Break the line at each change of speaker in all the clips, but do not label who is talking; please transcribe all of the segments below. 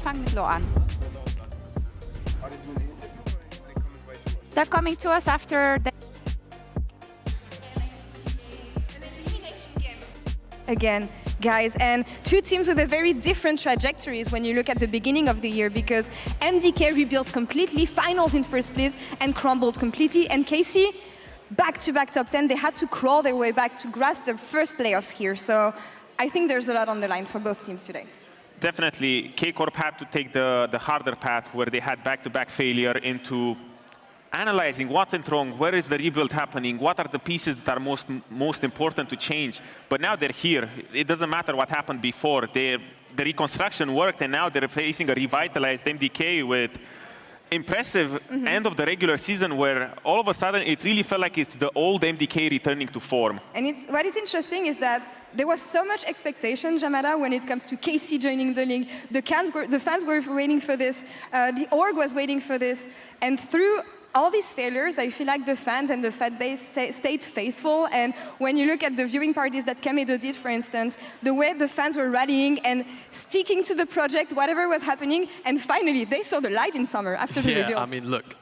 fangen mit Laure an. They're coming to us after the
again, guys, and two teams with a very different trajectories when you look at the beginning of the year, because MDK rebuilt completely, finals in first place, and crumbled completely, and Kai'sa, back-to-back top 10, they had to crawl their way back to grasp their first playoffs here, so I think there's a lot on the line for both teams today.
Definitely, K-Corp had to take the harder path where they had back-to-back failure into analyzing what went wrong, where is the rebuild happening, what are the pieces that are most important to change. But now they're here. It doesn't matter what happened before. The reconstruction worked, and now they're facing a revitalized MDK with impressive end of the regular season where all of a sudden it really felt like it's the old MDK returning to form.
And what is interesting is that there was so much expectation, Jamada, when it comes to Kai'sa joining the league. The fans were waiting for this. The org was waiting for this. And through all these failures, I feel like the fans and the fan base stayed faithful. And when you look at the viewing parties that Camedo did, for instance, the way the fans were rallying and sticking to the project, whatever was happening, and finally they saw the light in summer after the reveal.
Yeah, I mean, look,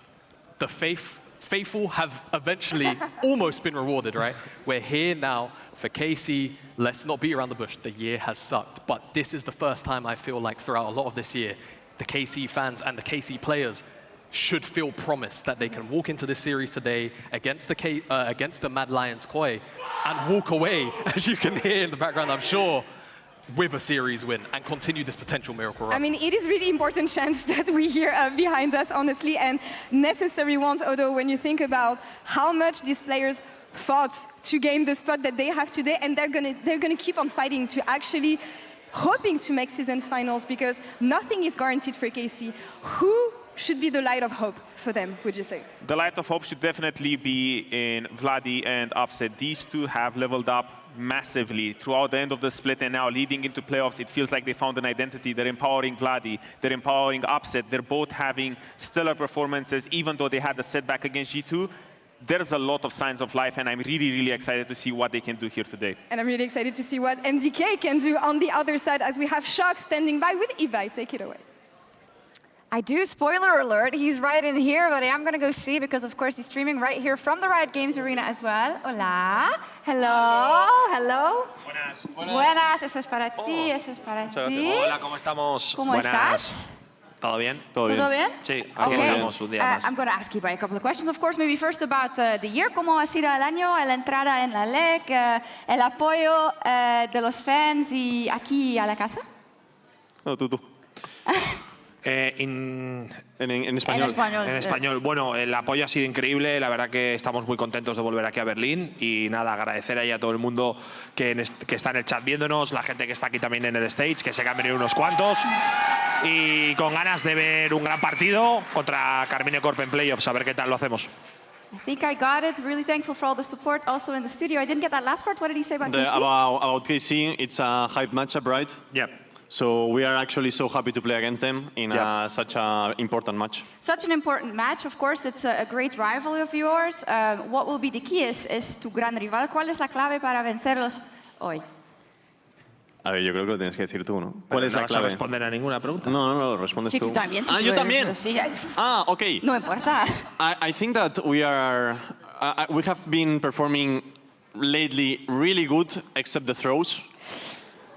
the faithful have eventually almost been rewarded, right? We're here now for Kai'sa. Let's not beat around the bush. The year has sucked, but this is the first time I feel like throughout a lot of this year, the Kai'sa fans and the Kai'sa players should feel promised that they can walk into this series today against the Mad Lions Koi and walk away, as you can hear in the background, I'm sure, with a series win and continue this potential miracle run.
I mean, it is really important chance that we hear behind us, honestly, and necessary ones, although when you think about how much these players fought to gain the spot that they have today, and they're gonna keep on fighting to actually hoping to make season's finals, because nothing is guaranteed for Kai'sa. Who should be the light of hope for them, would you say?
The light of hope should definitely be in Vladi and Upset. These two have leveled up massively throughout the end of the split, and now leading into playoffs, it feels like they found an identity. They're empowering Vladi, they're empowering Upset. They're both having stellar performances, even though they had a setback against G2. There's a lot of signs of life, and I'm really, really excited to see what they can do here today.
And I'm really excited to see what MDK can do on the other side, as we have Shock standing by with Ibai. Take it away.
I do, spoiler alert, he's right in here, but I am going to go see, because of course he's streaming right here from the Riot Games Arena as well. Hola, hello, hello.
Buenas.
Buenas, eso es para ti, eso es para ti.
Hola, ¿cómo estamos?
¿Cómo estás?
¿Todo bien?
¿Todo bien?
Sí, aquí estamos un día más.
I'm going to ask you a couple of questions, of course, maybe first about the year. ¿Cómo ha sido el año, la entrada en la LEC, el apoyo de los fans y aquí a la casa?
No, tú.
En
español.
En español. Bueno, el apoyo ha sido increíble. La verdad que estamos muy contentos de volver aquí a Berlín. Y nada, agradecer ahí a todo el mundo que está en el chat viéndonos, la gente que está aquí también en el stage, que sé que han venido unos cuantos. Y con ganas de ver un gran partido contra Karmine Corp en playoffs, a ver qué tal lo hacemos.
I think I got it. Really thankful for all the support also in the studio. I didn't get that last part. What did he say about Kai'sa?
About Kai'sa, it's a hype matchup, right?
Yeah.
So we are actually so happy to play against them in such an important match.
Such an important match, of course. It's a great rival of yours. What will be the key es tu gran rival. ¿Cuál es la clave para vencerlos hoy?
A ver, yo creo que lo tienes que decir tú, ¿no? ¿Cuál es la clave?
¿No vas a responder a ninguna pregunta?
No, respondes
sí,
tú.
Tú también.
Ah, yo también.
Sí,
ok.
No importa.
I think that we have been performing lately really good, except the throws.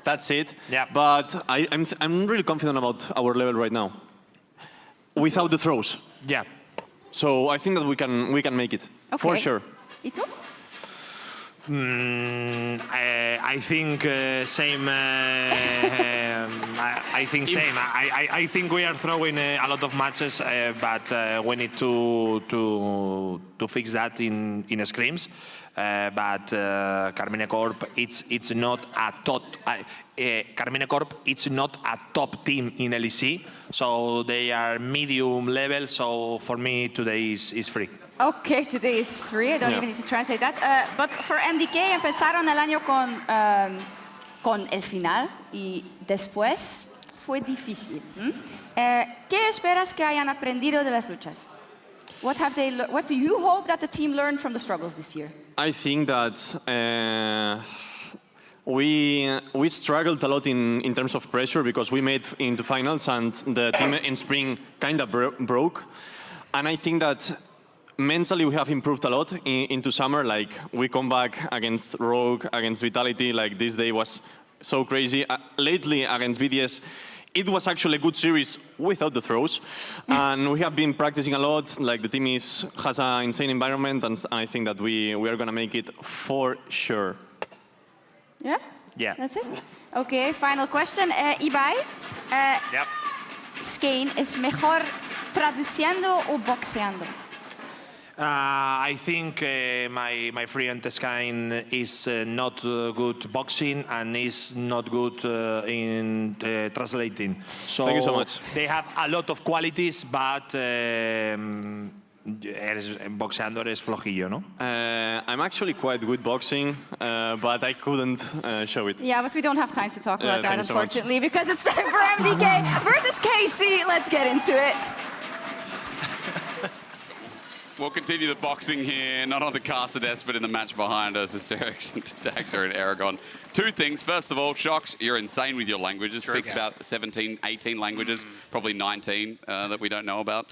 That's it.
Yeah.
But I'm really confident about our level right now. Without the throws.
Yeah.
So I think that we can make it.
Okay.
For sure.
¿Y tú?
I think same. I think same. I think we are throwing a lot of matches, but we need to fix that in scrims. But Karmine Corp, it's not a top. Karmine Corp, it's not a top team in LEC, so they are medium level. So for me, today is free.
Okay, today is free. I don't even need to translate that. But for MDK, empezaron el año con el final y después fue difícil. ¿Qué esperas que hayan aprendido de las luchas? What do you hope that the team learned from the struggles this year?
I think that we struggled a lot in terms of pressure because we made into finals and the team in spring kind of broke. And I think that mentally we have improved a lot into summer. Like we come back against Rogue, against Vitality. Like this day was so crazy. Lately against BDS, it was actually a good series without the throws. And we have been practicing a lot. Like the team has an insane environment, and I think that we are going to make it for sure.
Yeah?
Yeah.
That's it? Okay, final question. Ibai,
Yep.
Skane es mejor traduciendo o boxeando?
I think my friend Skine is not good boxing and is not good in translating. So
thank you so much.
They have a lot of qualities, but boxeando eres flojillo, ¿no?
I'm actually quite good boxing, but I couldn't show it.
Yeah, but we don't have time to talk about that,
thank you so much.
unfortunately, because it's time for MDK versus KC. Let's get into it.
We'll continue the boxing here, not on the caster desk, but in the match behind us, Hysterics and Dagda and Eragon. Two things. First of all, Shox, you're insane with your languages. Speaks about 17, 18 languages, probably 19 that we don't know about.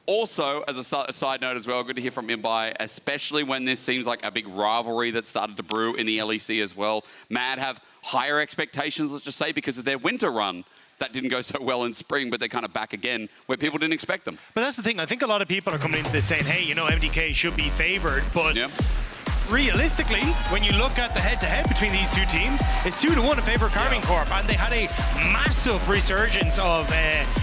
Also, as a side note as well, good to hear from Ibai, especially when this seems like a big rivalry that started to brew in the LEC as well. Mad have higher expectations, let's just say, because of their winter run. That didn't go so well in spring, but they're kind of back again where people didn't expect them.
But that's the thing. I think a lot of people are coming into this saying, hey, you know, MDK should be favored, but realistically, when you look at the head-to-head between these two teams, it's 2-1 in favor of Karmine Corp, and they had a massive resurgence of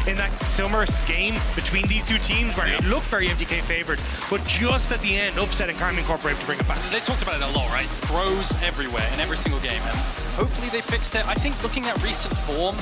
in that summer game between these two teams where it looked very MDK favored, but just at the end, upsetting Karmine Corp were able to bring it back.
They talked about it a lot, right? Throws everywhere in every single game, and hopefully they fixed it. I think looking at recent form,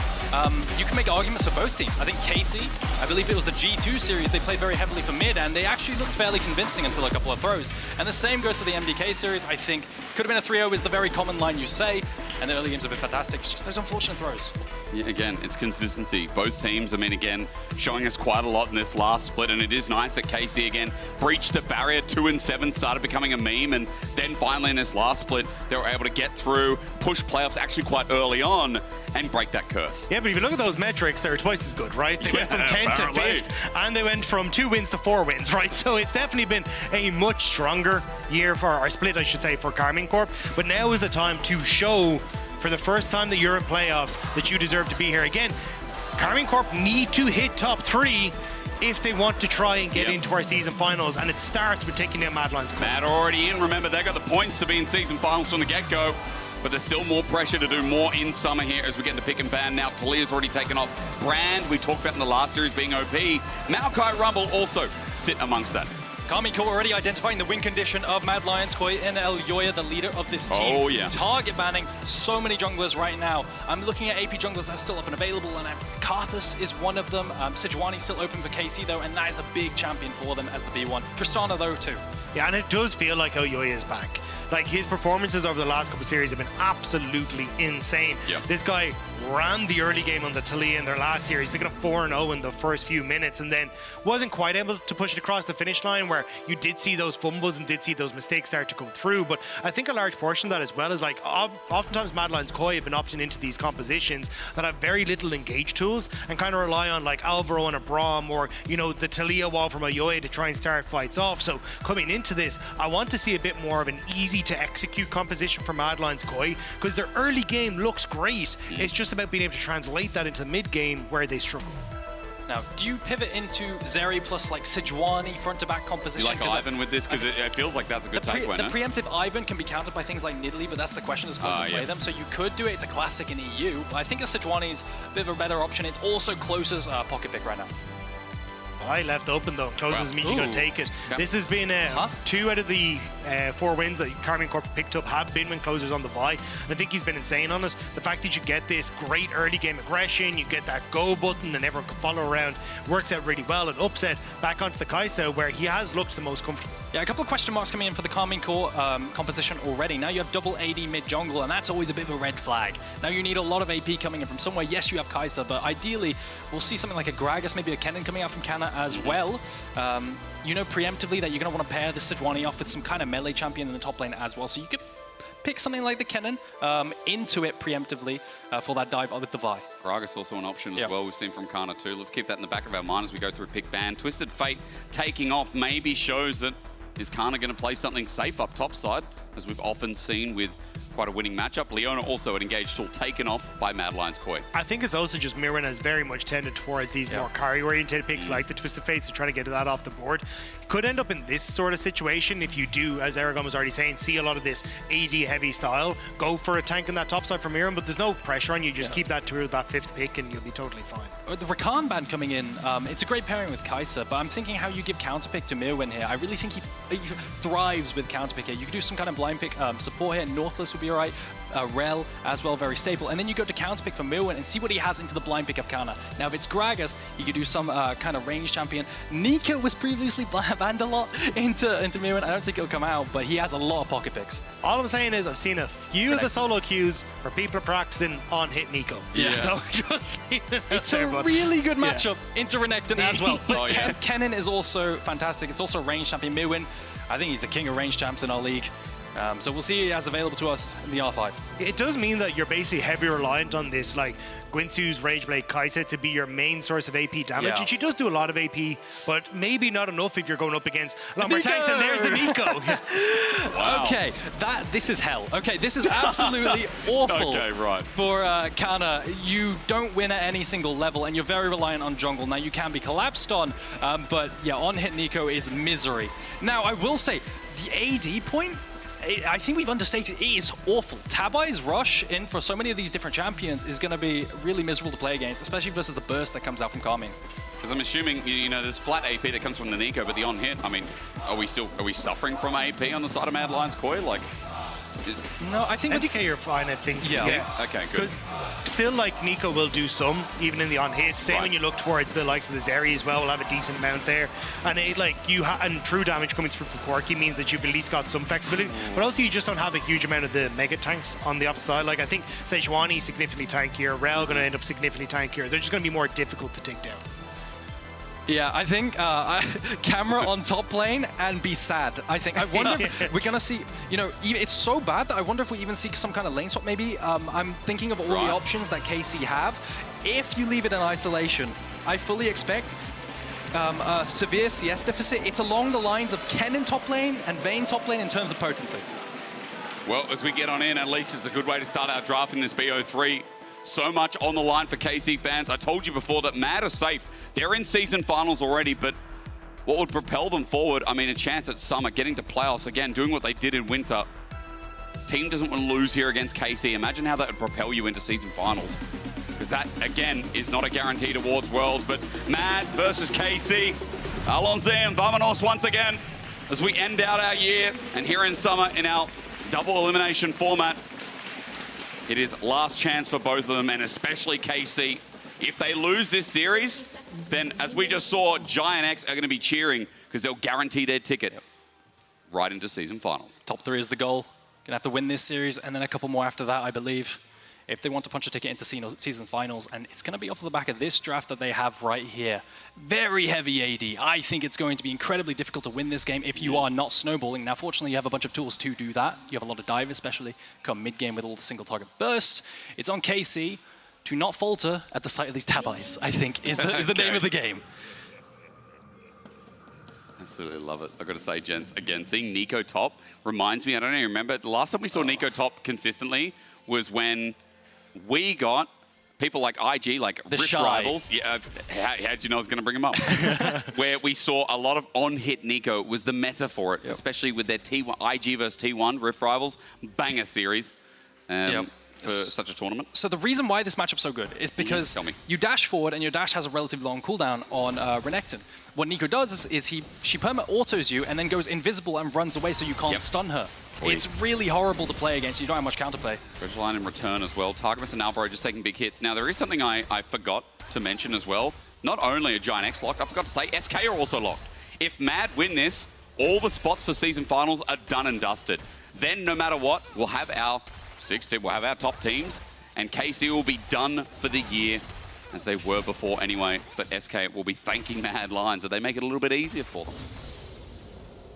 you can make arguments for both teams. I think KC, I believe it was the G2 series, they played very heavily for mid, and they actually looked fairly convincing until a couple of throws. And the same goes to the MDK series. I think could have been a 3-0 is the very common line you say, and the early games have been fantastic. It's just those unfortunate throws.
Yeah, again, it's consistency. Both teams, I mean, again, showing us quite a lot in this last split, and it is nice that KC, again, breached the barrier. 2-7 started becoming a meme, and then finally in this last split, they were able to get through, push playoffs actually quite early on, and break that curse.
Yeah, but if you look at those metrics, they're twice as good, right? They went from 10th to 5th, and they went from 2 wins to 4 wins, right? So it's definitely been a much stronger year for, or split, I should say, for Karmine Corp. But now is the time to show, for the first time that you're in playoffs, that you deserve to be here again. Karmine Corp need to hit top 3 if they want to try and get into our season finals, and it starts with taking down Mad Lions Corp.
Mad already in. Remember, they got the points to be in season finals from the get-go. But there's still more pressure to do more in summer here as we get into pick and ban. Now Talia's already taken off. Brand, we talked about in the last series being OP. Maokai Rumble also sit amongst that.
Karmine Corp already identifying the win condition of Mad Lions Koi and Elyoya, the leader of this team.
Oh, yeah.
Target banning so many junglers right now. I'm looking at AP junglers that are still up and available, and Karthus is one of them. Sejuani still open for KC, though, and that is a big champion for them as the B1. Tristana, though, too.
Yeah, and it does feel like Elyoya is back. Like, his performances over the last couple of series have been absolutely insane.
Yep.
This guy ran the early game on the Talia in their last series, picking up 4-0 in the first few minutes, and then wasn't quite able to push it across the finish line, where you did see those fumbles and did see those mistakes start to come through. But I think a large portion of that as well is, like, oftentimes Mad Lions Koi have been opting into these compositions that have very little engage tools and kind of rely on, like, Alvaro and a Braum, or, you know, the Talia wall from Elyoya to try and start fights off. So coming into this, I want to see a bit more of an easy to execute composition for Mad Lions Koi, because their early game looks great. It's just about being able to translate that into the mid game where they struggle.
Now, do you pivot into Zeri plus like Sejuani front to back composition?
You like Ivan with this? Because it feels like that's a good takeaway.
The preemptive Ivan can be countered by things like Nidalee, but that's the question as opposed to play them. So you could do it. It's a classic in EU. But I think a Sejuani's a bit of a better option. It's also Closer's pocket pick right now.
I left open though. Closes means you're going to take it.
Okay.
This has been 2 out of the 4 wins that Karmine Corp picked up have been when Closer's on the bye. And I think he's been insane on us. The fact that you get this great early game aggression, you get that go button and everyone can follow around, works out really well. And upset back onto the Kai'Sa, where he has looked the most comfortable.
Yeah, a couple of question marks coming in for the Karmine Corp composition already. Now you have double AD mid jungle, and that's always a bit of a red flag. Now you need a lot of AP coming in from somewhere. Yes, you have Kai'Sa, but ideally we'll see something like a Gragas, maybe a Kennen coming out from Canna as well. You know preemptively that you're going to want to pair the Sejuani off with some kind of melee champion in the top lane as well, so you could pick something like the Cannon into it preemptively for that dive with the Vi.
Gragas also an option as well. We've seen from Canna too. Let's keep that in the back of our mind as we go through pick ban. Twisted Fate taking off maybe shows that is Canna going to play something safe up top side, as we've often seen with quite a winning matchup. Leona also an engaged tool taken off by Mad Lions Koi.
I think it's also just Myrwn has very much tended towards these more carry-oriented picks like the Twisted Fates to try to get that off the board. Could end up in this sort of situation if you do, as Eragon was already saying, see a lot of this AD-heavy style. Go for a tank in that top side for Myrwn, but there's no pressure on you. Just keep that to that 5th pick and you'll be totally fine.
The Rakan ban coming in, it's a great pairing with Kai'Sa, but I'm thinking how you give counterpick to Myrwn here. I really think he thrives with counterpick here. You could do some kind of blind pick support here. Nautilus would be alright. Rell as well, very stable. And then you go to counterpick for Myrwn and see what he has into the blind pick of Canna. Now, if it's Gragas, you could do some kind of range champion. Neeko was previously banned a lot into Myrwn. I don't think it'll come out, but he has a lot of pocket picks.
All I'm saying is I've seen a few of the solo queues where people are practicing on hit Neeko.
Yeah.
So just
it's a really good matchup into Renekton as well. But Cannon is also fantastic. It's also range champion. Myrwn, I think he's the king of range champs in our league. So we'll see as available to us in the R5.
It does mean that you're basically heavily reliant on this, like Guinsoo's Rageblade Kai'Sa to be your main source of AP damage. And she does do a lot of AP, but maybe not enough if you're going up against Lumber tanks. And there's the Neeko.
Wow.
Okay, this is hell. Okay, this is absolutely awful for Canna. You don't win at any single level, and you're very reliant on jungle. Now, you can be collapsed on, but yeah, on hit Neeko is misery. Now, I will say, the AD point, I think we've understated, it is awful. Tabai's rush in for so many of these different champions is going to be really miserable to play against, especially versus the burst that comes out from Karmine.
Because I'm assuming, you know, there's flat AP that comes from the Neeko, but the on-hit, I mean, are we suffering from AP on the side of Mad Lions Koi? Like,
no, I think MDK you're fine, I think.
Yeah. Okay, good.
Still, like, Neeko will do some, even in the on-hit. Same when you look towards the likes of the Zeri as well, will have a decent amount there. And it, like, and true damage coming through from Corki means that you've at least got some flexibility. But also, you just don't have a huge amount of the mega tanks on the opposite side. Like, I think Sejuani significantly tankier, Rell going to end up significantly tankier. They're just going to be more difficult to take down.
Yeah, I think camera on top lane and be sad. I think. I wonder if we're going to see, you know, it's so bad that I wonder if we even see some kind of lane swap maybe. I'm thinking of all the options that KC have. If you leave it in isolation, I fully expect a severe CS deficit. It's along the lines of Kennen top lane and Vayne top lane in terms of potency.
Well, as we get on in, at least it's a good way to start our draft in this BO3. So much on the line for KC fans. I told you before that Mad are safe. They're in season finals already, but what would propel them forward? I mean, a chance at summer, getting to playoffs again, doing what they did in winter. Team doesn't want to lose here against KC. Imagine how that would propel you into season finals. Because that, again, is not a guarantee towards Worlds, but Mad versus KC. Allons and Vamonos once again as we end out our year and here in summer in our double elimination format. It is last chance for both of them, and especially KC. If they lose this series, then as we just saw, Giant X are going to be cheering because they'll guarantee their ticket right into season finals.
Top 3 is the goal. Going to have to win this series and then a couple more after that, I believe, if they want to punch a ticket into season finals. And it's going to be off of the back of this draft that they have right here. Very heavy AD. I think it's going to be incredibly difficult to win this game if you are not snowballing. Now, fortunately, you have a bunch of tools to do that. You have a lot of dive, especially come mid-game with all the single target bursts. It's on KC to not falter at the sight of these Tabais, I think, is the name of the game.
Absolutely love it. I've got to say, gents, again, seeing Neeko top reminds me, I don't even remember, the last time we saw Neeko top consistently was when we got people like IG, like
the
Rift Rivals. Yeah, how'd you know I was going to bring them up? Where we saw a lot of on-hit Neeko was the meta for it, especially with their T1, IG versus T1, Rift Rivals, banger series. For such a tournament.
So the reason why this matchup's so good is because you dash forward and your dash has a relatively long cooldown on Renekton. What Neeko does is she perma-autos you and then goes invisible and runs away so you can't stun her. It's really horrible to play against. You don't have much counterplay.
Bridge line in return as well. Targamas and Alvaro just taking big hits. Now, there is something I forgot to mention as well. Not only a Giant X locked, I forgot to say SK are also locked. If Mad win this, all the spots for season finals are done and dusted. Then, no matter what, we'll have our we'll have our top teams, and KC will be done for the year, as they were before anyway. But SK will be thanking Mad Lions that they make it a little bit easier for them.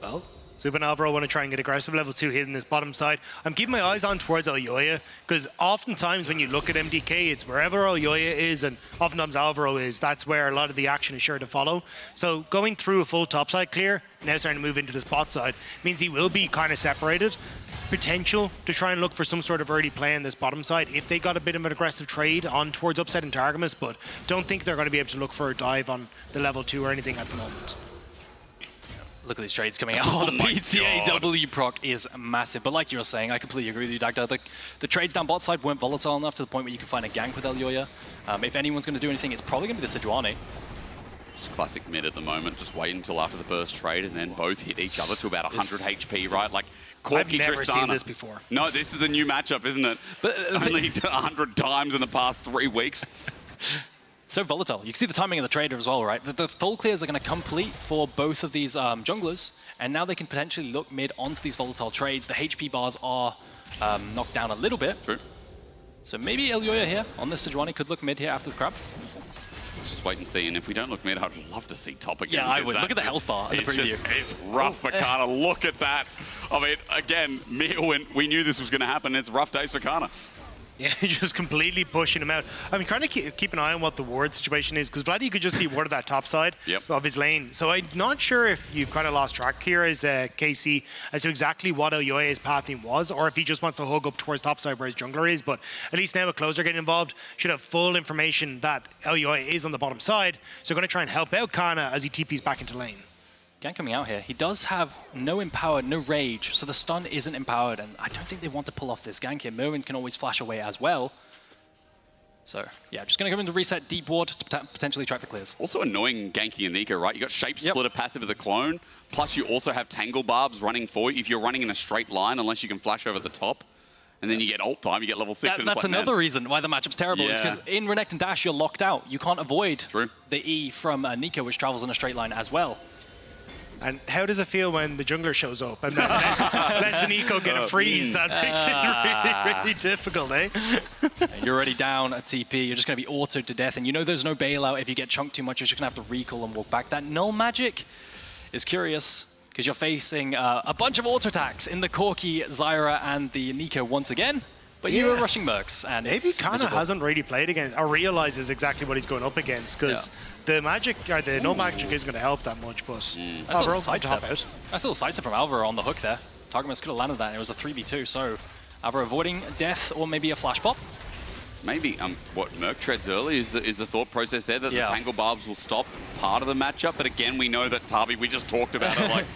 Well, Supa and Alvaro want to try and get aggressive level 2 hit in this bottom side. I'm keeping my eyes on towards Elyoya, because oftentimes when you look at MDK, it's wherever Elyoya is, and oftentimes Alvaro is, that's where a lot of the action is sure to follow. So going through a full topside clear, now starting to move into this bot side, means he will be kind of separated. Potential to try and look for some sort of early play on this bottom side if they got a bit of an aggressive trade on towards upset in Targamas, but don't think they're going to be able to look for a dive on the level 2 or anything at the moment.
Look at these trades coming out. Oh, the PTAW proc is massive. But like you were saying, I completely agree with you, Dagda. The trades down bot side weren't volatile enough to the point where you can find a gank with Elyoya. If anyone's going to do anything, it's probably going to be the Sejuani.
Just classic mid at the moment. Just wait until after the first trade and then both hit each other to about 100 HP, right? Like Corki,
I've never
Tristana.
seen this before.
No, this is the new matchup, isn't it? But only 100 times in the past 3 weeks.
So volatile. You can see the timing of the trader as well, right? The full clears are going to complete for both of these junglers, and now they can potentially look mid onto these volatile trades. The HP bars are knocked down a little bit.
True.
So maybe Elyoya here on this Sejuani could look mid here after the crab.
Let's just wait and see, and if we don't look mid, I'd love to see top again.
Yeah, I would. Look at the health bar in the preview.
It's rough for Canna. Look at that. I mean, again, Myrwn, we knew this was going to happen. It's rough days for Canna.
Yeah, just completely pushing him out. I mean, kind of keep an eye on what the ward situation is, because Vladi could just see ward of that top side of his lane. So I'm not sure if you've kind of lost track here as KC as to exactly what Elyoya's pathing was, or if he just wants to hug up towards top side where his jungler is. But at least now a closer getting involved should have full information that Elyoya is on the bottom side. So going to try and help out Canna as he TPs back into lane.
Gank coming out here. He does have no empowered, no rage, so the stun isn't empowered, and I don't think they want to pull off this gank here. Myrwn can always flash away as well. So, yeah, just going to come in to reset deep ward to potentially track the clears.
Also annoying ganking and Neeko, right? You got Shape Splitter passive of the clone, plus you also have Tangle Barbs running for you if you're running in a straight line, unless you can flash over the top. And then you get ult time, you get level 6.
That's another reason why the matchup's terrible, is because in Renekton Dash, you're locked out. You can't avoid the E from Neeko, which travels in a straight line as well.
And how does it feel when the jungler shows up and then lets the Neeko get a freeze? That makes it really, really difficult, eh?
You're already down at TP. You're just going to be autoed to death. And you know there's no bailout. If you get chunked too much, you're just going to have to recall and walk back. That null magic is curious, because you're facing a bunch of auto attacks in the Corki, Zyra, and the Neeko once again. But you were rushing Mercs, and
maybe Canna hasn't really played against or realizes exactly what he's going up against, because the magic or the no magic isn't going to help that much. But Alvaro can hop out.
That's a little sidestep from Alvaro on the hook there. Targamas could have landed that, and it was a 3v2. So Alvaro avoiding death or maybe a flash pop.
Maybe what Merc treads early is the thought process there that the Tangle Barbs will stop part of the matchup. But again, we know that Tabi, we just talked about it. Like,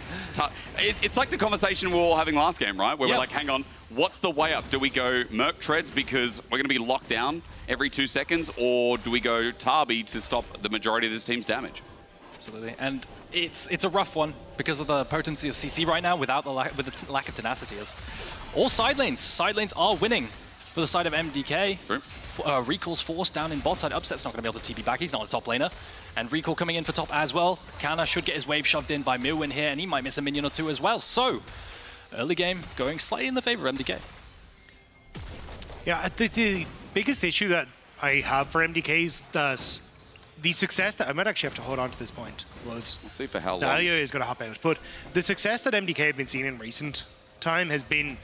it's like the conversation we were all having last game, right? Where we're like, hang on, what's the way up? Do we go Merc treads because we're going to be locked down every 2 seconds, or do we go Tabi to stop the majority of this team's damage?
Absolutely, and it's a rough one because of the potency of CC right now without the lack of tenacity. As all side lanes are winning for the side of MDK. Recall's forced down in bot side. Upset's not going to be able to TP back. He's not a top laner. And Recall coming in for top as well. Canna should get his wave shoved in by Myrwn here, and he might miss a minion or two as well. So, early game going slightly in the favor of MDK.
Yeah, the biggest issue that I have for MDK is the success that I might actually have to hold on to this point was.
We'll see for how long.
Elyoya is going to hop out, but the success that MDK have been seeing in recent time has been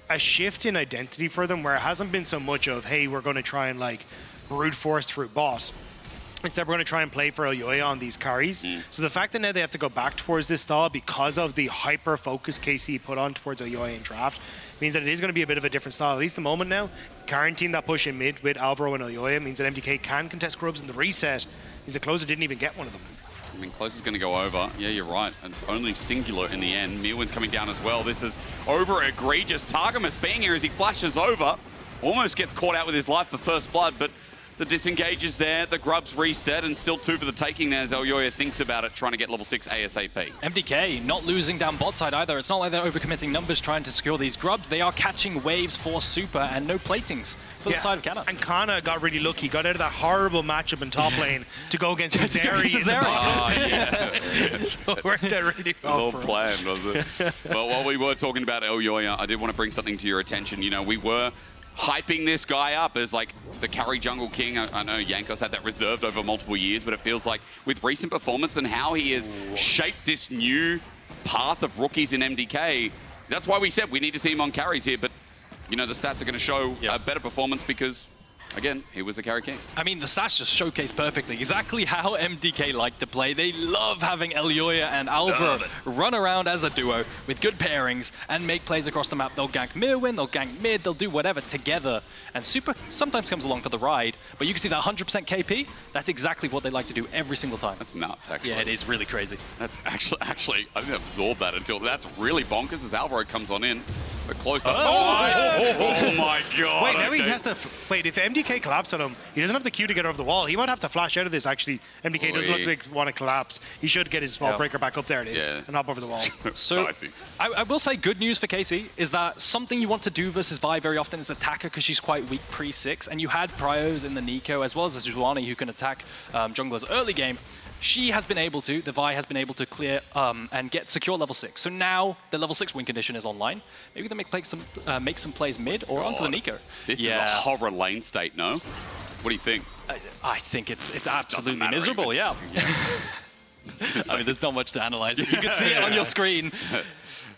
a shift in identity for them, where it hasn't been so much of, hey, we're going to try and like brute force through boss. Instead, we're going to try and play for Elyoya on these carries. So the fact that now they have to go back towards this style because of the hyper-focus KC put on towards Elyoya in draft means that it is going to be a bit of a different style. At least the moment now, guaranteeing that push in mid with Alvaro and Elyoya means that MDK can contest grubs in the reset. Means the closer didn't even get one of them.
I mean, close is going to go over. Yeah, you're right. It's only singular in the end. Myrwn's coming down as well. This is over egregious. Targamas being here as he flashes over. Almost gets caught out with his life for first blood, but the disengage is there. The grub's reset, and still 2 for the taking there as Elyoya thinks about it, trying to get level 6 ASAP.
MDK not losing down bot side either. It's not like they're overcommitting numbers trying to secure these grubs. They are catching waves for Supa and no platings for the side of Canna.
And Canna got really lucky. Got out of that horrible matchup in top lane to go against Zeri. So it worked out really well.
Well planned, was it? But while we were talking about Elyoya, I did want to bring something to your attention. You know, we were hyping this guy up as like the carry jungle king. I know Jankos had that reserved over multiple years, but it feels like with recent performance and how he has shaped this new path of rookies in MDK. That's why we said we need to see him on carries here, but you know, the stats are going to show a better performance because, again, he was the carry king.
I mean, the stats just showcase perfectly exactly how MDK like to play. They love having Elyoya and Alvaro run around as a duo with good pairings and make plays across the map. They'll gank Myrwn, they'll gank mid, they'll do whatever together. And Supa sometimes comes along for the ride, but you can see that 100% KP, that's exactly what they like to do every single time.
That's nuts, actually.
Yeah, it is really crazy.
That's actually, I didn't absorb that until that's really bonkers as Alvaro comes on in. But close up. Oh my god.
Wait, now he has to. Wait, if MDK collapse on him, he doesn't have the Q to get over the wall. He might have to flash out of this, actually. MDK doesn't look like want to collapse. He should get his wall breaker back up there, it is, and hop over the wall.
So, I will say good news for KC is that something you want to do versus Vi very often is attack her because she's quite weak pre-6, and you had Prios in the Neeko as well as the Sejuani who can attack junglers early game. She has been able to, the Vi has been able to clear and get secure level 6. So now the level 6 win condition is online. Maybe they make some plays mid or onto the Neeko.
This is a horror lane state, no? What do you think?
I think it's absolutely miserable, I mean, there's not much to analyze. You can see it on your screen.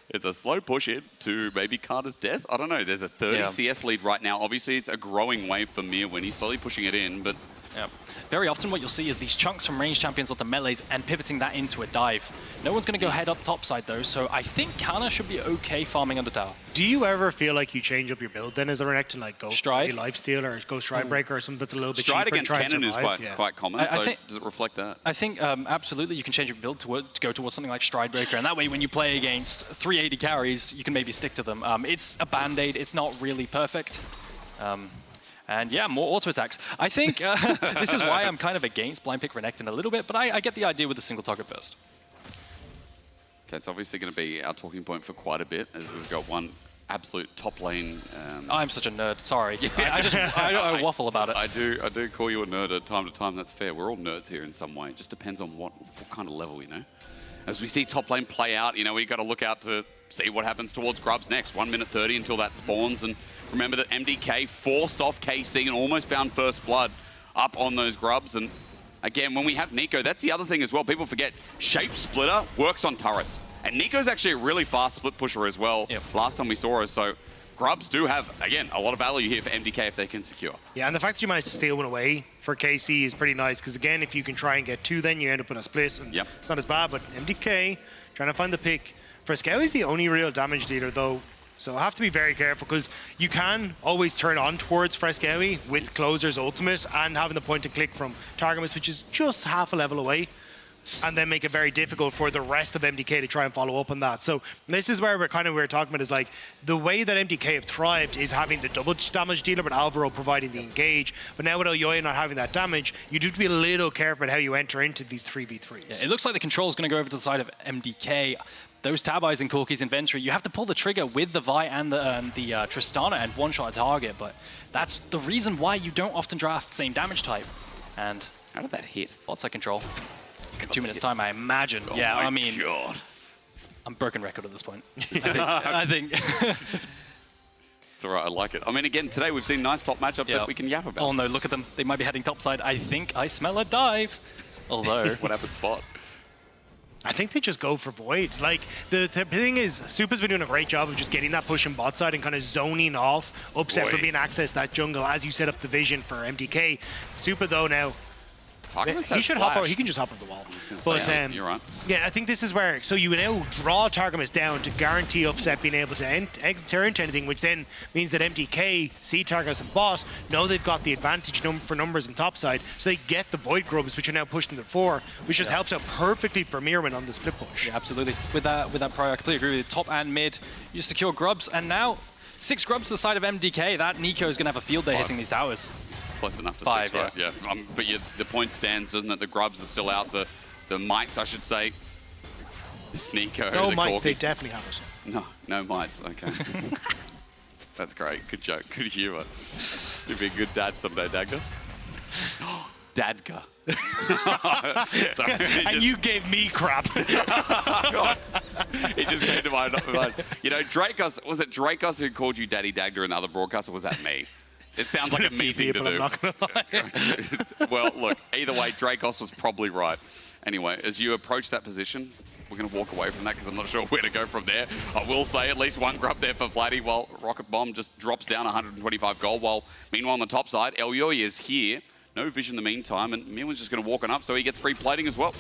It's a slow push in to maybe Carter's death. I don't know. There's a 30 CS lead right now. Obviously, it's a growing wave for Myrwn. He's slowly pushing it in, but...
Very often what you'll see is these chunks from range champions onto melees and pivoting that into a dive. No one's going to go head up topside though, so I think Canna should be okay farming under tower.
Do you ever feel like you change up your build then as a Renekton, like go
Stride?
lifesteal or go Stride Breaker or something that's a little bit
Stride
cheaper
against
and try
Cannon
and
is
survive?
quite common, so does it reflect that?
I think absolutely you can change your build to go towards something like Stride Breaker, and that way when you play against 380 carries, you can maybe stick to them. It's a band-aid, it's not really perfect. And yeah, more auto attacks. I think this is why I'm kind of against blind pick Renekton a little bit, but I get the idea with the single target burst.
Okay, it's obviously going to be our talking point for quite a bit, as we've got one absolute top lane.
I'm such a nerd. Sorry, I waffle about it.
I do call you a nerd at time to time. That's fair. We're all nerds here in some way. It just depends on what kind of level, you know. As we see top lane play out, you know, we got to look out to see what happens towards Grubs next. 1 minute 30 until that spawns, and remember that MDK forced off KC and almost found first blood up on those Grubs. And again, when we have Neeko, that's the other thing as well. People forget Shape Splitter works on turrets, and Neeko's actually a really fast split pusher as well. Last time we saw her, so Grubs do have, again, a lot of value here for MDK if they can secure.
Yeah, and the fact that you managed to steal one away for KC is pretty nice, because again, if you can try and get two, then you end up in a split, and it's not as bad, but MDK trying to find the pick. Fresskowy is the only real damage dealer though, so I have to be very careful, because you can always turn on towards Fresskowy with Closer's ultimate and having the point and click from Targamas, which is just half a level away, and then make it very difficult for the rest of MDK to try and follow up on that. So this is where we're talking about is like the way that MDK have thrived is having the double damage dealer, but Alvaro providing the engage. But now with Elyoya not having that damage, you do have to be a little careful about how you enter into these 3v3s.
Yeah, it looks like the control is going to go over to the side of MDK. Those tab eyes in Corki's inventory, you have to pull the trigger with the Vi and the Tristana and one-shot a target, but that's the reason why you don't often draft same damage type. And
how did that hit?
Bot side control. 2 minutes time, I imagine.
Oh
yeah, I mean,
God.
I'm broken record at this point. I think.
It's all right, I like it. I mean, again, today we've seen nice top matchups that we can yap about.
Oh no, look at them. They might be heading topside. I think I smell a dive. Although,
what happened, bot?
I think they just go for Void. Like, the thing is, Supa's been doing a great job of just getting that push in bot side and kind of zoning off Upset for being access that jungle as you set up the vision for MDK. Supa, though, now, he should hop over. He can just hop over the wall. But
you're right.
Yeah, I think this is where. So you now draw Targamas down to guarantee Upset being able to enter into anything, which then means that MDK see Targamas and boss know they've got the advantage for numbers in topside, so they get the Void Grubs, which are now pushed into 4, which just helps out perfectly for Myrwn on the split push.
Yeah, absolutely. With that prior, I completely agree with you. Top and mid, you secure Grubs, and now 6 Grubs to the side of MDK. That Neeko is going to have a field day hitting these towers.
Close enough to
5,
6, right? Yeah. But the point stands, doesn't it? The Grubs are still out. The mites, I should say. This Neeko.
No
the
mites,
Corki.
they definitely have it.
No mites. Okay. That's great. Good joke. Good humor. You'll be a good dad someday, Dagda. Dadga.
And you gave me crap.
It just came to mind. You know, Dracos, was it Dracos who called you Daddy Dagda in other broadcasts, or was that me? It sounds like a me thing to do.
I'm not gonna lie.
Well, look, either way, Dracos was probably right. Anyway, as you approach that position, we're going to walk away from that because I'm not sure where to go from there. I will say at least one grub there for Vladi while Rocket Bomb just drops down 125 gold. While meanwhile on the top side, Elyoya is here. No vision in the meantime, and Myrwn's just going to walk on up, so he gets free plating as well.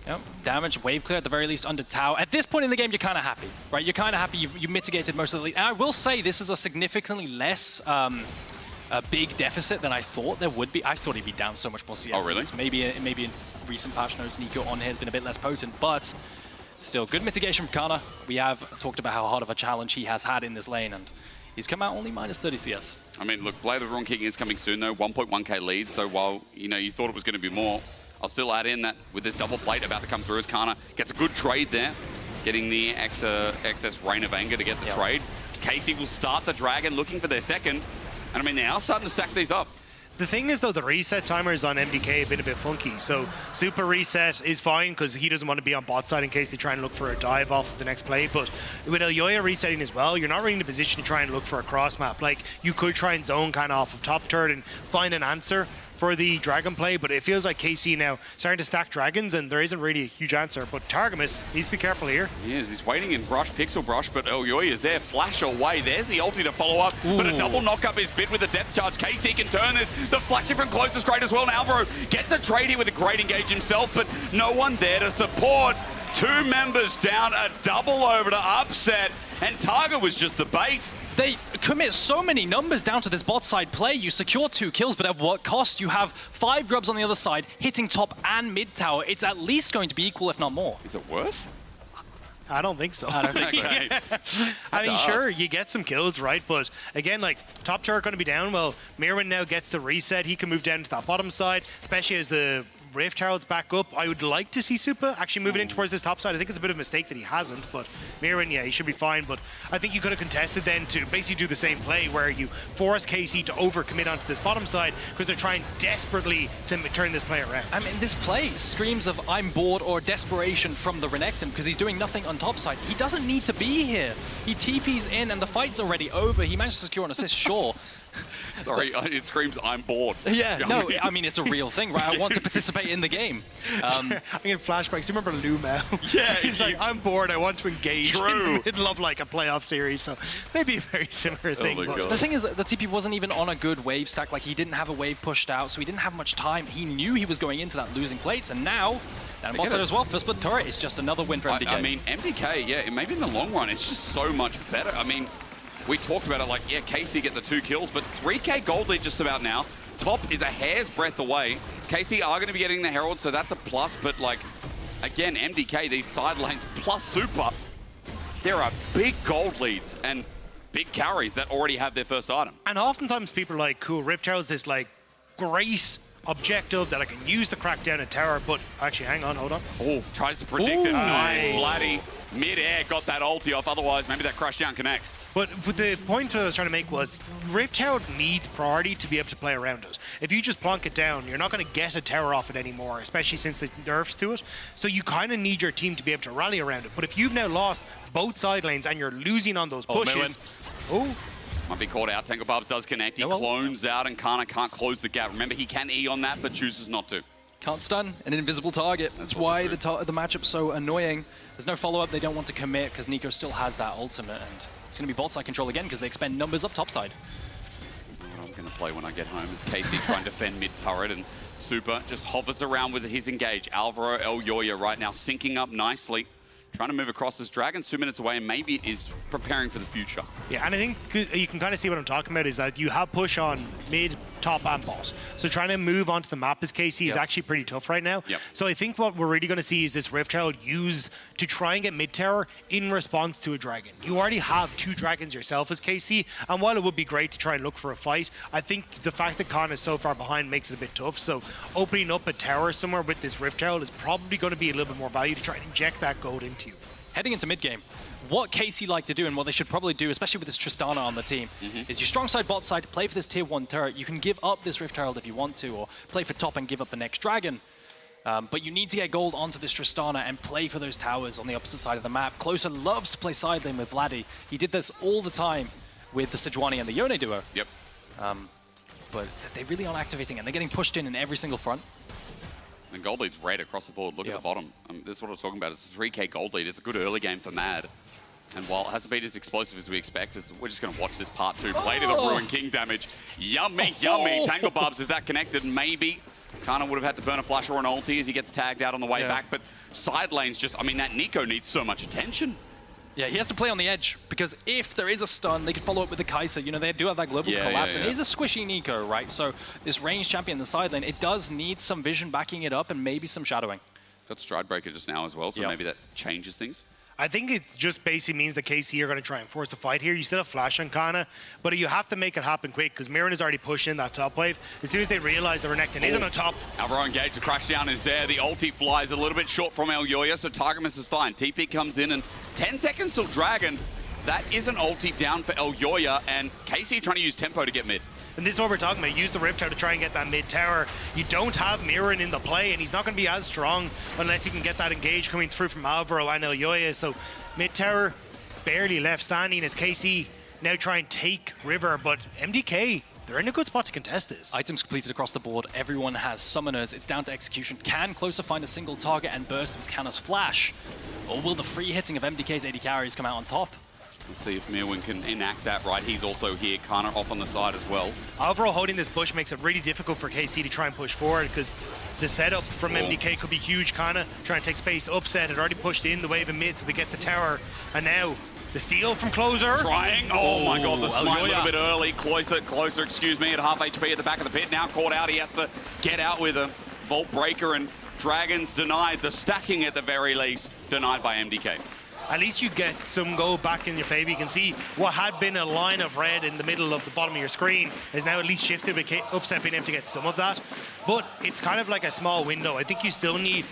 Yep. Damage, wave clear at the very least under tower. At this point in the game, you're kind of happy, right? You're kind of happy you mitigated most of the lead. And I will say this is a significantly less a big deficit than I thought there would be. I thought he'd be down so much more CS.
Oh, really?
Maybe in recent patch notes, Neeko on here has been a bit less potent, but still good mitigation from Canna. We have talked about how hard of a challenge he has had in this lane, and he's come out only minus 30 CS.
I mean, look, Blade of the Wrong King is coming soon though, 1.1k lead, so while you thought it was going to be more, I'll still add in that with this double plate about to come through as Canna gets a good trade there, getting the excess Rain of Anger to get the trade. Kai'sa will start the Dragon looking for their second, and I mean, they are starting to stack these up.
The thing is, though, the reset timers on MDK have been a bit funky. So Supa reset is fine because he doesn't want to be on bot side in case they try and look for a dive off of the next play. But with Elyoya resetting as well, you're not really in a position to try and look for a cross map. Like, you could try and zone kind of off of top turret and find an answer for the dragon play, but it feels like Kai'sa now starting to stack dragons, and there isn't really a huge answer. But Targamas needs to be careful here.
He is. He's waiting in brush, pixel brush, but Elyoya is there. Flash away. There's the ulti to follow up, but a double knock-up is bid with a depth charge. Kai'sa can turn this. The flashing from closest great as well, and Alvaro gets the trade here with a great engage himself, but no one there to support. Two members down, a double over to upset, and Targa was just the bait.
They commit so many numbers down to this bot side play. You secure 2 kills, but at what cost? You have 5 grubs on the other side, hitting top and mid tower. It's at least going to be equal, if not more.
Is it worth?
I don't think so.
I don't think so.
Okay.
I mean, sure, you get some kills, right? But again, like, top turret going to be down. Well, Myrwn now gets the reset. He can move down to that bottom side, especially as the Rift Herald's back up. I would like to see Supa actually moving in towards this top side. I think it's a bit of a mistake that he hasn't, but Myrwn, yeah, he should be fine. But I think you could have contested then to basically do the same play where you force Kai'sa to overcommit onto this bottom side because they're trying desperately to turn this play around.
I mean, this play screams of I'm bored or desperation from the Renekton because he's doing nothing on top side. He doesn't need to be here. He TP's in and the fight's already over. He managed to secure an assist, sure.
Sorry, it screams, I'm bored.
Yeah, no, I mean, it's a real thing, right? I want to participate in the game.
I'm getting flashbacks. Do you remember Lumel?
Yeah.
He's like, I'm bored, I want to engage in the middle of like a playoff series. So maybe a very similar thing.
my God.
The thing is, the TP wasn't even on a good wave stack. Like, he didn't have a wave pushed out, so he didn't have much time. He knew he was going into that losing plates, and now, and bot side as well, for split turret, it's just another win for MDK.
I mean, MDK, yeah, maybe in the long run, it's just so much better. I mean, we talked about it like, yeah, Kai'sa get the 2 kills, but 3k gold lead just about now. Top is a hair's breadth away. Kai'sa are going to be getting the Herald, so that's a plus, but like, again, MDK, these side lanes plus Supa, there are big gold leads and big carries that already have their first item.
And oftentimes people are like, cool, Rift Herald's this like great objective that I can use to crack down a tower, but actually, hang on, hold on.
Oh, tries to predict it. Nice.
Nice.
Vladi, mid-air, got that ulti off, otherwise maybe that crash down connects.
But the point I was trying to make was Rift Herald needs priority to be able to play around it. If you just plonk it down, you're not going to get a tower off it anymore, especially since the nerfs to it. So you kind of need your team to be able to rally around it. But if you've now lost both side lanes and you're losing on those pushes...
Might be called out. Tangle Barbs does connect. He clones out and Canna can't close the gap. Remember, he can E on that, but chooses not to.
Can't stun an invisible target. That's why the matchup's so annoying. There's no follow-up. They don't want to commit because Neeko still has that ultimate, and it's going to be bot side control again because they expend numbers up top side.
What I'm going to play when I get home is Kai'sa trying to defend mid-turret, and Supa just hovers around with his engage. Alvaro, Elyoya right now syncing up nicely. Trying to move across this Dragon's 2 minutes away and maybe is preparing for the future.
Yeah, and I think you can kind of see what I'm talking about is that you have push on mid, top, and boss. So trying to move onto the map as Kai'sa is actually pretty tough right now. So I think what we're really going to see is this Rift Herald used to try and get mid tower in response to a dragon. You already have 2 dragons yourself as Kai'sa, and while it would be great to try and look for a fight, I think the fact that Canna is so far behind makes it a bit tough. So opening up a tower somewhere with this Rift Herald is probably going to be a little bit more value to try and inject that gold into you.
Heading into mid-game, what Kai'sa like to do and what they should probably do, especially with this Tristana on the team, is you strong side, bot side, play for this tier 1 turret. You can give up this Rift Herald if you want to, or play for top and give up the next dragon. But you need to get gold onto this Tristana and play for those towers on the opposite side of the map. Closer loves to play side lane with Vladi. He did this all the time with the Sejuani and the Yone duo.
Yep.
But they really aren't activating, and they're getting pushed in every single front.
And gold lead's red across the board. Look at the bottom. This is what I was talking about. It's a 3K gold lead. It's a good early game for Mad. And while it hasn't been as explosive as we expect, we're just going to watch this part 2. Play to the Ruin King damage. Yummy, yummy. Tangle Barbs, if that connected, maybe Canna would have had to burn a flash or an ulti as he gets tagged out on the way back. But side lanes just, I mean, that Neeko needs so much attention.
Yeah, he has to play on the edge, because if there is a stun, they can follow up with the Kai'Sa. You know, they do have that global collapse, and it is a squishy Neeko, right? So this ranged champion in the side lane, it does need some vision backing it up and maybe some shadowing.
Got Stride Breaker just now as well, so maybe that changes things.
I think it just basically means that KC are going to try and force a fight here. You still have flash on Canna, but you have to make it happen quick because Myrwn is already pushing that top wave. As soon as they realize the Renekton isn't on top.
Alvaro engaged, the crash down is there. The ulti flies a little bit short from Elyoya, so Targamas is fine. TP comes in and 10 seconds till Dragon. That is an ulti down for Elyoya, and KC trying to use tempo to get mid.
And this is what we're talking about. Use the Rift Tower to try and get that mid tower. You don't have Myrwn in the play, and he's not going to be as strong unless he can get that engage coming through from Alvaro and Elyoya. So mid tower barely left standing as KC now try and take river, but MDK, they're in a good spot to contest this.
Items completed across the board. Everyone has summoners. It's down to execution. Can Closer find a single target and burst with Canna's flash? Or will the free hitting of MDK's AD carries come out on top?
Let's see if Myrwn can enact that right. He's also here. Canna off on the side as well.
Alvaro holding this bush makes it really difficult for KC to try and push forward because the setup from MDK could be huge. Canna trying to take space, upset. It already pushed in the wave in mid, so they get the tower. And now the steal from Closer.
Trying. Oh my god, the smite a little bit early. Closer, excuse me, at half HP at the back of the pit. Now caught out. He has to get out with a Vault Breaker, and Dragons denied. The stacking at the very least denied by MDK.
At least you get some gold back in your favor. You can see what had been a line of red in the middle of the bottom of your screen is now at least shifted with Upset being able to get some of that. But it's kind of like a small window. I think you still need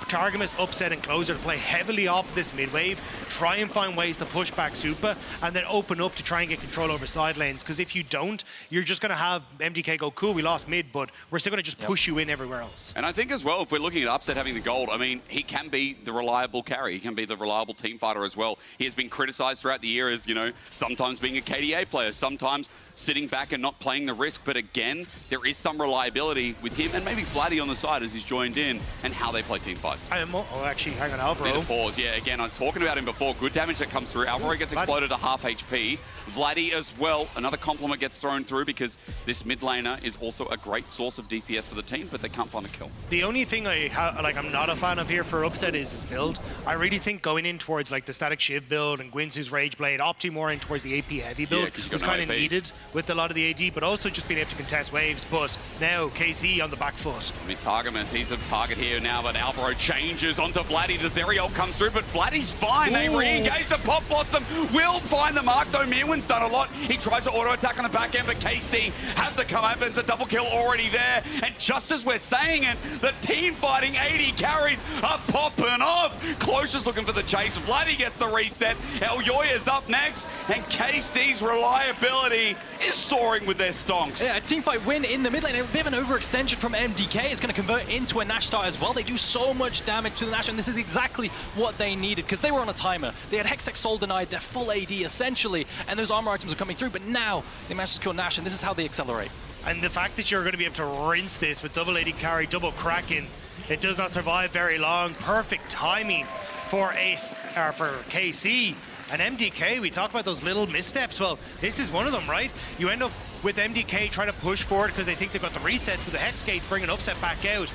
Targamas, Upset, and Closer to play heavily off this mid wave, try and find ways to push back Supa, and then open up to try and get control over side lanes. Because if you don't, you're just going to have MDK go, cool, we lost mid, but we're still going to just push you in everywhere else.
And I think as well, if we're looking at Upset having the gold, I mean, he can be the reliable carry. He can be the reliable team fighter as well. He has been criticized throughout the year as, you know, sometimes being a KDA player, sometimes sitting back and not playing the risk. But again, there is some reliability with him and maybe Vladi on the side as he's joined in and how they play team fights.
Actually, hang on, Alvaro.
Pause. Yeah, again, I'm talking about him before. Good damage that comes through. Alvaro gets exploded to half HP. Vladi as well. Another compliment gets thrown through because this mid laner is also a great source of DPS for the team, but they can't find the kill.
The only thing I'm not a fan of here for Upset is his build. I really think going in towards like the Static Shiv build and Gwynsu's Rage Blade, opting more in towards the AP heavy build was kind of needed with a lot of the AD, but also just being able to contest waves. But now KC on the back foot.
I mean, Targamas, he's a target here now, but Alvaro changes onto Vladi. The Zeri ult comes through, but Vladi's fine. They re-engage. The Pop Blossom will find the mark, though Myrwn's done a lot. He tries to auto-attack on the back end, but KC have the comeuppance. The double kill already there. And just as we're saying it, the team-fighting AD carries are popping off. Closer's looking for the chase. Vladi gets the reset. Elyoya's up next, and KC's reliability is soaring with their stonks.
Yeah, a teamfight win in the mid lane. A bit of an overextension from MDK. It's going to convert into a Nash star as well. They do so much damage to the Nash, and this is exactly what they needed because they were on a timer. They had Hextech Soul denied, their full AD essentially, and those armor items are coming through, but now they managed to kill Nash, and this is how they accelerate.
And the fact that you're going to be able to rinse this with double AD carry, double Kraken, it does not survive very long. Perfect timing for KC. And MDK, we talk about those little missteps. Well, this is one of them, right? You end up with MDK trying to push forward because they think they've got the reset with the Hex Gates bringing Upset back out.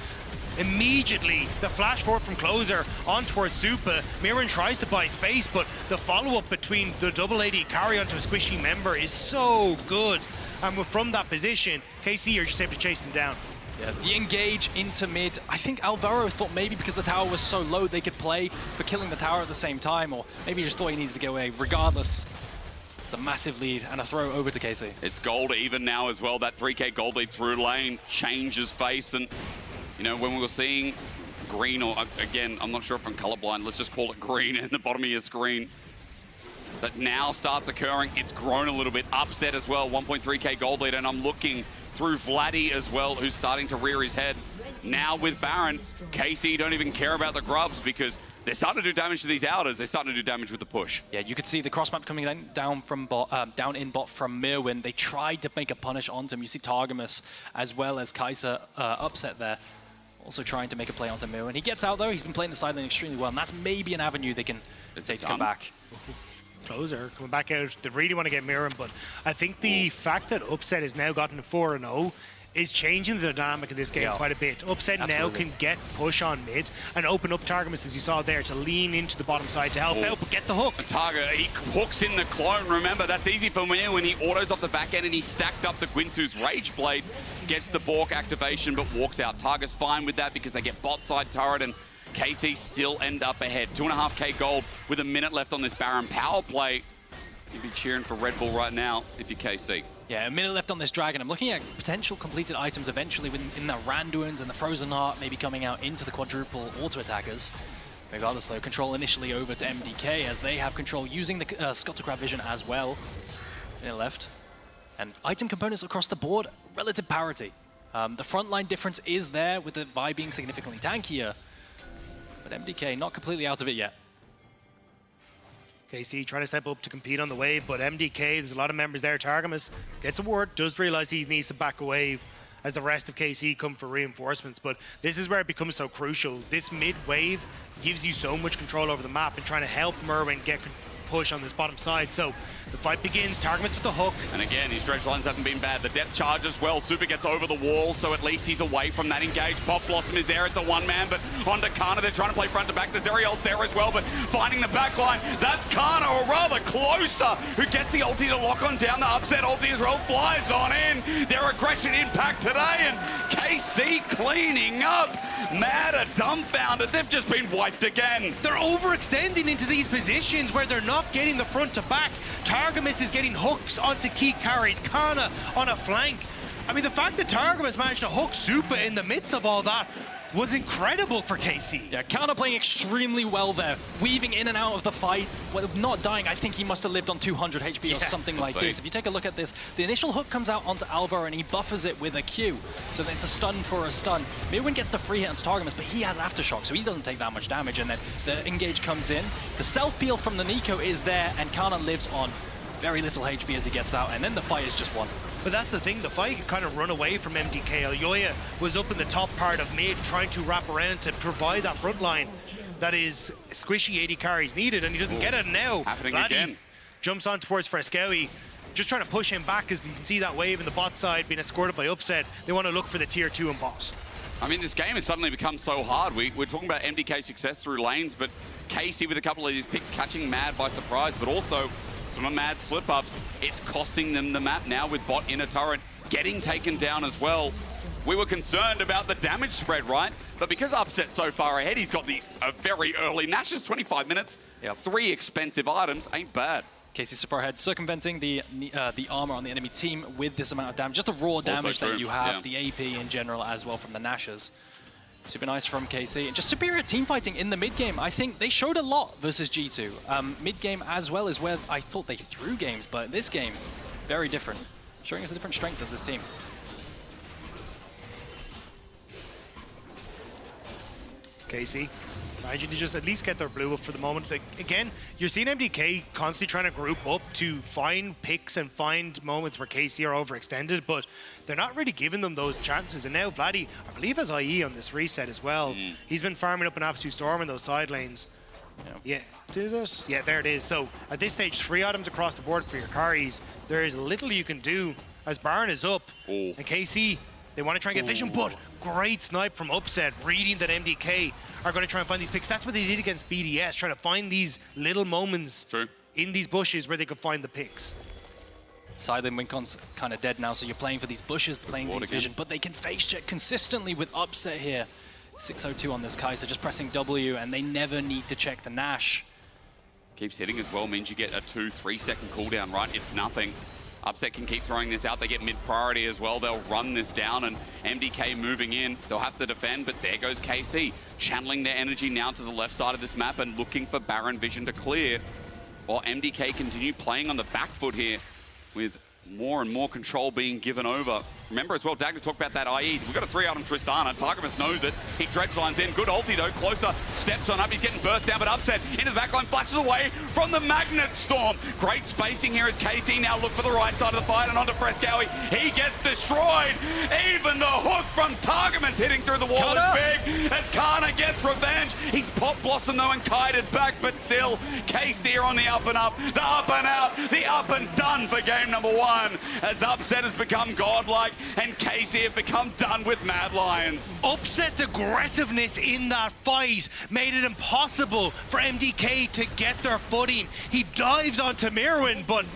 Immediately, the flash forward from Closer on towards Supa. Myrwn tries to buy space, but the follow-up between the double AD carry onto a squishy member is so good. And from that position, KC are just able to chase them down.
Yeah, the engage into mid. I think Alvaro thought maybe because the tower was so low they could play for killing the tower at the same time, or maybe he just thought he needed to get away. Regardless, it's a massive lead and a throw over to KC.
It's gold even now as well. That 3K gold lead through lane changes face, and you know, when we were seeing green, or again, I'm not sure if I'm colorblind, let's just call it green in the bottom of your screen, that now starts occurring. It's grown a little bit. Upset as well, 1.3K gold lead, and I'm looking through Vladi as well, who's starting to rear his head. Now with Baron, KC don't even care about the grubs because they're starting to do damage to these outers. They're starting to do damage with the push.
Yeah, you could see the cross map coming down from down in bot from Myrwn. They tried to make a punish onto him. You see Targamas as well as Kai'Sa Upset there. Also trying to make a play onto Myrwn. He gets out though, he's been playing the side lane extremely well, and that's maybe an avenue they can take to come back.
Closer, coming back out. They really want to get Myrwn, but I think the fact that Upset has now gotten 4-0 is changing the dynamic of this game quite a bit. Upset now can get push on mid and open up Targamas, as you saw there, to lean into the bottom side to help out, but get the hook.
Targa, he hooks in the clone. Remember, that's easy for me when he autos off the back end and he stacked up the Guinsu's Rage Blade, gets the Bork activation, but walks out. Targa's fine with that because they get bot side turret and KC still end up ahead. 2.5k gold with a minute left on this Baron power play. You'd be cheering for Red Bull right now if you're KC.
Yeah, a minute left on this Dragon. I'm looking at potential completed items eventually in the Randuins and the Frozen Heart, maybe coming out into the quadruple auto-attackers. Regardless though, control initially over to MDK as they have control using the Scuttlecrab Vision as well. Minute left. And item components across the board, relative parity. The frontline difference is there with the Vi being significantly tankier, but MDK not completely out of it yet.
KC trying to step up to compete on the wave, but MDK, there's a lot of members there. Targamas gets a word, does realize he needs to back away as the rest of KC come for reinforcements, but this is where it becomes so crucial. This mid-wave gives you so much control over the map and trying to help Myrwn get push on this bottom side. So the fight begins, Targamas with the hook.
And again, his stretch lines haven't been bad. The depth charge as well. Supa gets over the wall, so at least he's away from that engage. Pop Blossom is there, it's a one-man, but onto Canna, they're trying to play front to back. The Zeri ult there as well, but finding the back line, that's Canna, or rather Closer, who gets the ulti to lock on down the upset ulti as Rell flies on in. Their aggression impact today, and KC cleaning up. Mad are dumbfounded, they've just been wiped again.
They're overextending into these positions where they're not getting the front to back. Targamas is getting hooks onto key carries, Canna on a flank. I mean, the fact that Targamas managed to hook Supa in the midst of all that was incredible for KC.
Yeah, Canna playing extremely well there, weaving in and out of the fight, well, not dying. I think he must have lived on 200 HP or something like this. If you take a look at this, the initial hook comes out onto Alvaro and he buffers it with a Q, so that it's a stun for a stun. Myrwn gets the free hit onto Targamas, but he has Aftershock, so he doesn't take that much damage, and then the engage comes in. The self-peel from the Neeko is there, and Canna lives on very little HP as he gets out, and then the fight is just won.
But that's the thing, the fight could kind of run away from MDK. Elyoya was up in the top part of mid, trying to wrap around to provide that front line that is squishy AD carries needed, and he doesn't get it now.
Happening
Vladi
again.
Jumps on towards Fresskowy, just trying to push him back, as you can see that wave in the bot side being escorted by Upset. They want to look for the tier 2 and boss.
I mean, this game has suddenly become so hard. We're talking about MDK success through lanes, but KC with a couple of these picks catching Mad by surprise, but also some Mad slip-ups. It's costing them the map now with bot inner turret getting taken down as well. We were concerned about the damage spread, right? But because Upset's so far ahead, he's got a very early Nash's 25 minutes. Yep. 3 expensive items, ain't bad.
KC super ahead, circumventing the armor on the enemy team with this amount of damage. Just the raw damage that you have, the AP in general as well from the Nashes. Super nice from KC. And just superior team fighting in the mid-game. I think they showed a lot versus G2. Mid-game as well is where I thought they threw games, but this game, very different. Showing us a different strength of this team.
KC, imagine to just at least get their blue up for the moment. Again, you're seeing MDK constantly trying to group up to find picks and find moments where KC are overextended, but they're not really giving them those chances. And now Vladi, I believe, has IE on this reset as well. He's been farming up an absolute storm in those side lanes. Yeah, do this. Yeah, there it is. So at this stage, 3 items across the board for your carries. There is little you can do as Baron is up. And KC, they want to try and get vision, but great snipe from Upset, reading that MDK are going to try and find these picks. That's what they did against BDS, trying to find these little moments in these bushes where they could find the picks.
Silent Wincon's kind of dead now, so you're playing for these bushes, playing these vision, but they can face check consistently with Upset here. 602 on this Kai'Sa, just pressing W, and they never need to check the Nash.
Keeps hitting as well, means you get a 2-3 second cooldown, right? It's nothing. Upset can keep throwing this out. They get mid-priority as well. They'll run this down, and MDK moving in. They'll have to defend, but there goes KC, channeling their energy now to the left side of this map and looking for Baron vision to clear, while MDK continue playing on the back foot here with more and more control being given over. remember as well, Dagda talked about that IE. We've got a 3 out on Tristana. Targamas knows it. He dredgelines in. Good ulti though. Closer steps on up. He's getting burst down, but Upset into the backline, flashes away from the Magnet Storm. Great spacing here as KC now look for the right side of the fight and onto Fresskowy. He gets destroyed. Even the hook from Targamas hitting through the wall is big as Canna gets revenge. He's Pop Blossom though and kited back, but still KC are on the up and up. The up and out. The up and done for game number 1 as Upset has become godlike and KC have become done with Mad Lions.
Upset's aggressiveness in that fight made it impossible for MDK to get their footing. He dives onto Myrwn, but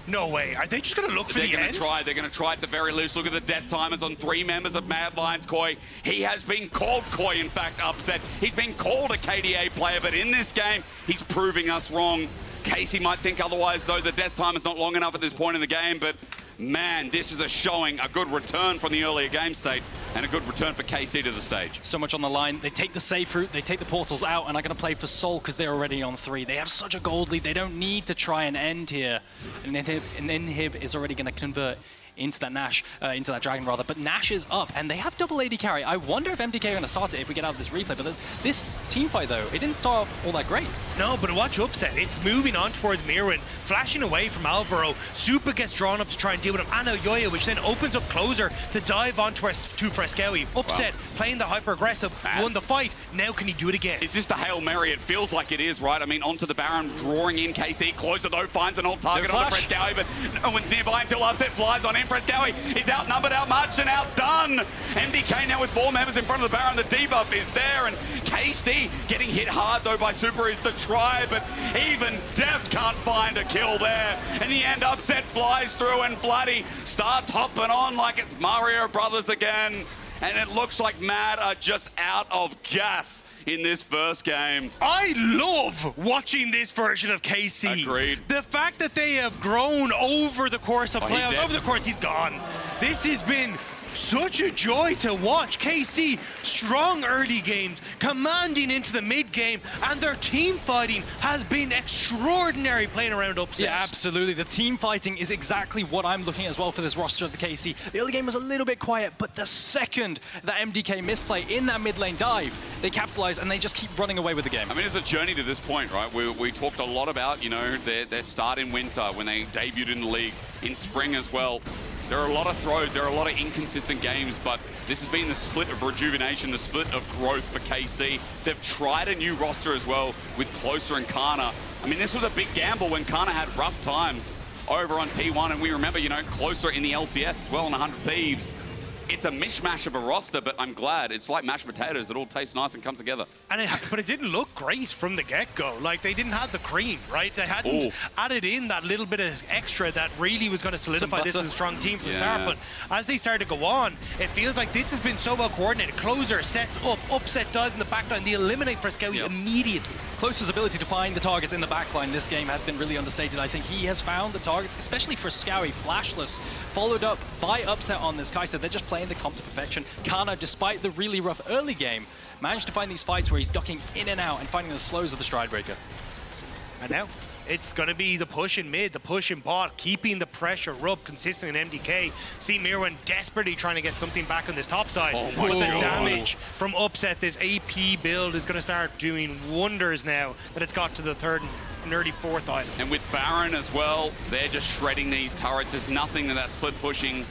no way. Are they just going to look for the end?
They're going to try at the very least. Look at the death timers on 3 members of Mad Lions. Koi, he has been called Koi, in fact, Upset. He's been called a KDA player, but in this game, he's proving us wrong. Casey might think otherwise, though. The death time is not long enough at this point in the game, but man, this is a good return from the earlier game state and a good return for KC to the stage.
So much on the line. They take the safe route, they take the portals out, and are going to play for Soul because they're already on 3. They have such a gold lead. They don't need to try and end here. And Inhib is already going to convert into that Nash, into that Dragon rather, but Nash is up, and they have double AD carry. I wonder if MDK are going to start it if we get out of this replay, but this team fight though, it didn't start off all that great.
No, but watch Upset. It's moving on towards Myrwn, flashing away from Alvaro. Supa gets drawn up to try and deal with him, and Elyoya, which then opens up closer to dive onto Fresskowy. Upset, playing the hyper-aggressive, won the fight. Now can he do it again?
Is this the Hail Mary? It feels like it is, right? I mean, onto the Baron, drawing in KC. Closer though, finds an old target on Fresskowy, but no one's nearby until Upset flies on in. Fresskowy is outnumbered, outmatched, and outdone. MDK now with 4 members in front of the Baron. The debuff is there, and KC getting hit hard though by Supa is the try, but even Death can't find a kill there. In the end, Upset flies through, and Vladi starts hopping on like it's Mario Brothers again. And it looks like Mad are just out of gas in this first game.
I love watching this version of KC.
Agreed.
The fact that they have grown over the course of playoffs, over the course, he's gone. This has been such a joy to watch. KC, strong early games, commanding into the mid game, and their team fighting has been extraordinary playing around Upset.
Yeah, absolutely. The team fighting is exactly what I'm looking at as well for this roster of the KC. The early game was a little bit quiet, but the second that MDK misplay in that mid lane dive, they capitalize and they just keep running away with the game.
I mean, it's a journey to this point, right? We talked a lot about, you know, their start in winter when they debuted in the league, in spring as well. There are a lot of throws, there are a lot of inconsistent games, but this has been the split of rejuvenation, the split of growth for KC. They've tried a new roster as well with Closer and Canna. I mean, this was a big gamble when Canna had rough times over on T1, and we remember, you know, Closer in the LCS as well in 100 Thieves. It's a mishmash of a roster, but I'm glad. It's like mashed potatoes. It all tastes nice and comes together.
But it didn't look great from the get-go. Like, they didn't have the cream, right? They hadn't added in that little bit of extra that really was going to solidify this as a strong team from the start. But as they started to go on, it feels like this has been so well coordinated. Closer sets up, Upset dives in the backline. They eliminate Fresskowy immediately.
Closer's ability to find the targets in the backline this game has been really understated. I think he has found the targets, especially for Fresskowy, flashless, followed up by Upset on this Kai'Sa. They're just playing the comp to perfection. Canna, despite the really rough early game, managed to find these fights where he's ducking in and out and finding the slows of the Stride Breaker.
And now it's going to be the push in mid, the push in bot, keeping the pressure up consistent in MDK. See Myrwn desperately trying to get something back on this top side. But the damage from Upset, this AP build is going to start doing wonders now that it's got to the 3rd and early 4th item.
And with Baron as well, they're just shredding these turrets. There's nothing that split pushing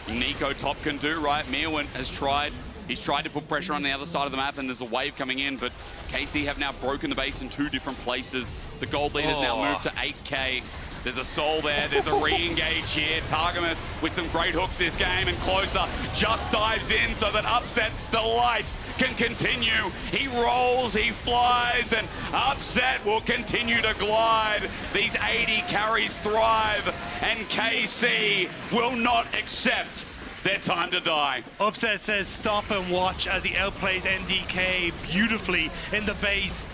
Neeko top can do, right? Myrwn has tried. He's tried to put pressure on the other side of the map, and there's a wave coming in, but KC have now broken the base in 2 different places. The gold lead has now moved to 8K. There's a soul there, there's a re-engage here. Targamas with some great hooks this game, and Closer just dives in so that Upset's delight can continue. He rolls, he flies, and Upset will continue to glide. These AD carries thrive, and KC will not accept their time to die.
Upset says stop and watch as he outplays MDK beautifully in the base.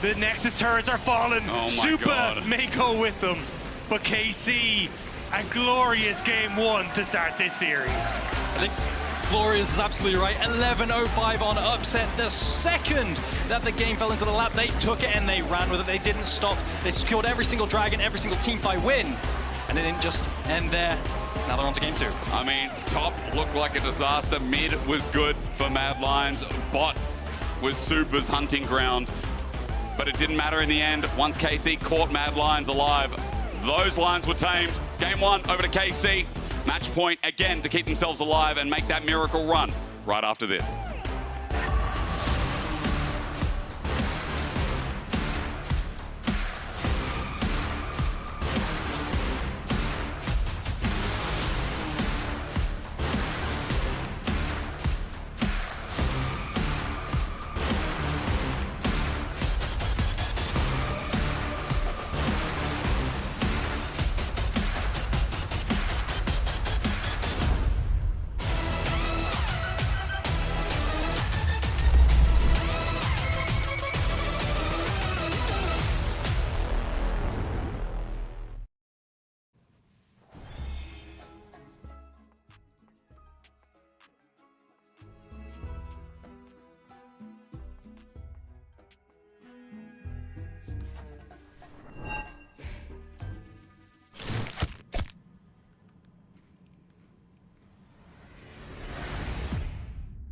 The Nexus turrets are falling. Supa may go with them, but KC, a glorious game 1 to start this series.
I think Glorious is absolutely right. 11:05 on Upset. The second that the game fell into the lap, they took it and they ran with it. They didn't stop. They secured every single dragon, every single team fight win. And it didn't just end there. Now they're on to game 2.
I mean, top looked like a disaster. Mid was good for Mad Lions. Bot was Supa's hunting ground. But it didn't matter in the end. Once KC caught Mad Lions alive, those Lions were tamed. Game 1 over to KC. Match point again to keep themselves alive and make that miracle run right after this.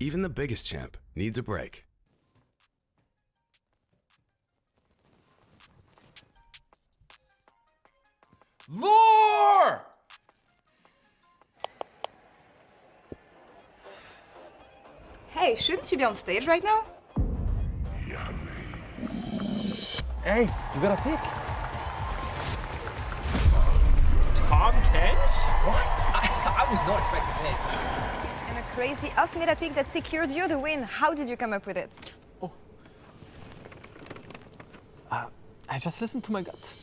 Even the biggest champ needs a break.
Laure!
Hey, shouldn't you be on stage right now?
Hey, you got a pick. Tom Kent? What? I was not expecting this.
And a crazy off-meta pick that secured you the win. How did you come up with it?
I just listened to my gut.